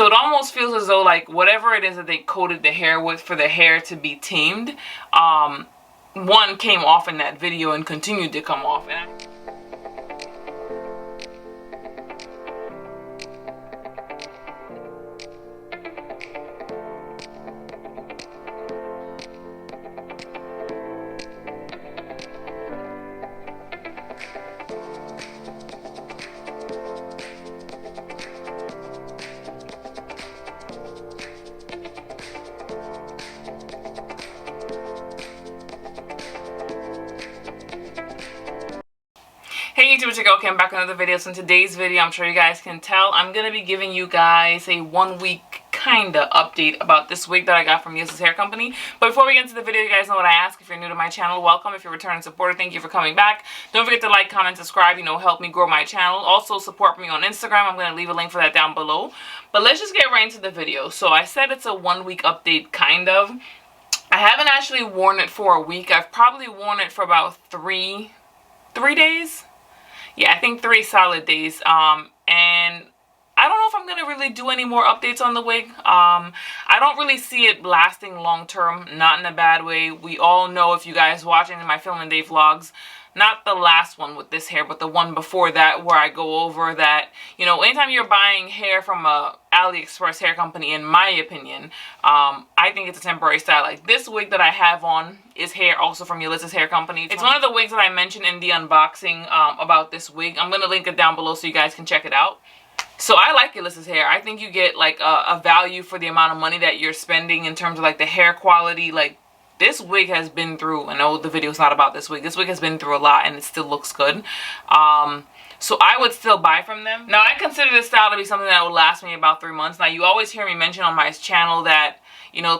So it almost feels as though like whatever it is that they coated the hair with for the hair to be tamed, one came off in that video and continued to come off. Hey YouTube, it's your girl Kim back with another video. So in today's video, I'm sure you guys can tell, I'm going to be giving you guys a 1 week kinda update about this wig that I got from Yolissa's Hair Company. But before we get into the video, you guys know what I ask. If you're new to my channel, welcome. If you're a returning supporter, thank you for coming back. Don't forget to like, comment, subscribe, help me grow my channel. Also support me on Instagram. I'm going to leave a link for that down below. But let's just get right into the video. So I said it's a 1 week update, kind of. I haven't actually worn it for a week. I've probably worn it for about three days. Yeah, I think 3 solid days. And I don't know if I'm going to really do any more updates on the wig. I don't really see it lasting long term, not in a bad way. We all know, if you guys watching my Film and Day vlogs, not the last one with this hair, but the one before that, where I go over that, anytime you're buying hair from a AliExpress hair company, in my opinion, I think it's a temporary style. Like this wig that I have on is hair also from Yolissa's Hair Company. It's one of the wigs that I mentioned in the unboxing about this wig. I'm going to link it down below so you guys can check it out. So I like Yolissa's Hair. I think you get like a value for the amount of money that you're spending in terms of like the hair quality. Like this wig has been through, I know the video is not about this wig. This wig has been through a lot and it still looks good. So I would still buy from them. Now I consider this style to be something that would last me about 3 months. Now you always hear me mention on my channel that,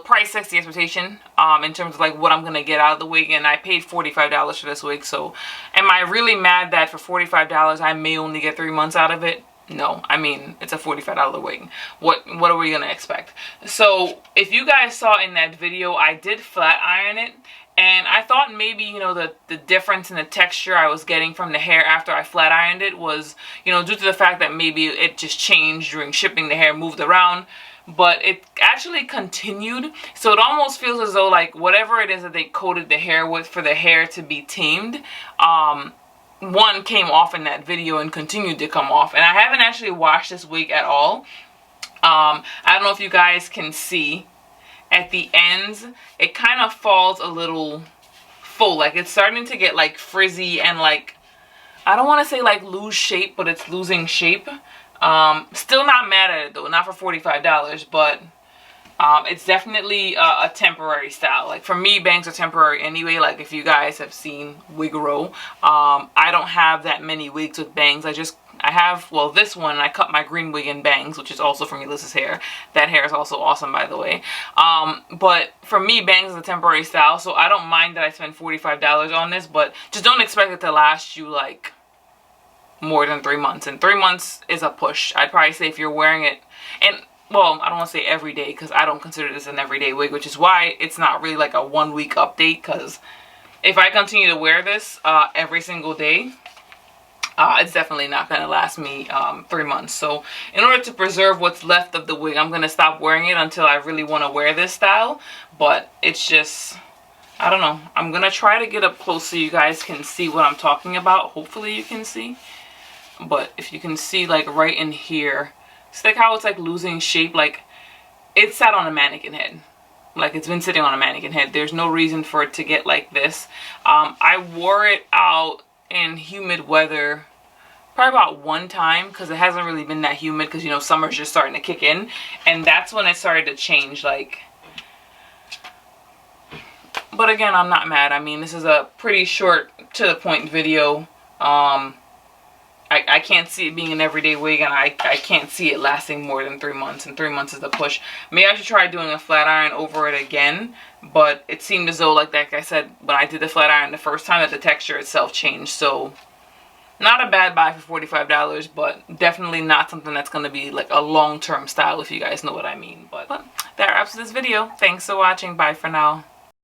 price sets the expectation in terms of like what I'm going to get out of the wig. And I paid $45 for this wig. So am I really mad that for $45 I may only get 3 months out of it? No, I mean, it's a $45 wig. What are we gonna expect? So if you guys saw in that video, I did flat iron it, and I thought maybe, the difference in the texture I was getting from the hair after I flat ironed it was, due to the fact that maybe it just changed during shipping, the hair moved around, but it actually continued. So it almost feels as though like whatever it is that they coated the hair with for the hair to be tamed, one came off in that video and continued to come off. And I haven't actually washed this wig at all. I don't know if you guys can see at the ends, it kind of falls a little full. Like it's starting to get like frizzy and like, I don't want to say like lose shape, but it's losing shape. Still not mad at it though, not for $45, but it's definitely a temporary style. Like for me, bangs are temporary anyway. Like if you guys have seen Wig Row, I don't have that many wigs with bangs. I have, well, this one, I cut my green wig in bangs, which is also from Yolissa's Hair. That hair is also awesome, by the way. But for me, bangs is a temporary style, so I don't mind that I spend $45 on this, but just don't expect it to last you like more than 3 months. And 3 months is a push. I'd probably say if you're wearing it, and well, I don't want to say every day because I don't consider this an everyday wig, which is why it's not really like a 1 week update, because if I continue to wear this every single day, it's definitely not going to last me 3 months. So in order to preserve what's left of the wig, I'm going to stop wearing it until I really want to wear this style. But it's just, I don't know. I'm going to try to get up close so you guys can see what I'm talking about. Hopefully you can see. But if you can see like right in here, see like how it's like losing shape. Like it sat on a mannequin head. Like it's been sitting on a mannequin head. There's no reason for it to get like this. I wore it out in humid weather probably about 1 time because it hasn't really been that humid because summer's just starting to kick in, and that's when it started to change. Like, but again, I'm not mad. I mean, this is a pretty short to the point video. I can't see it being an everyday wig, and I can't see it lasting more than 3 months, and 3 months is the push. Maybe I should try doing a flat iron over it again, but it seemed as though, like I said, when I did the flat iron the first time, that the texture itself changed. So not a bad buy for $45, but definitely not something that's going to be like a long-term style, if you guys know what I mean. But that wraps this video. Thanks for watching. Bye for now.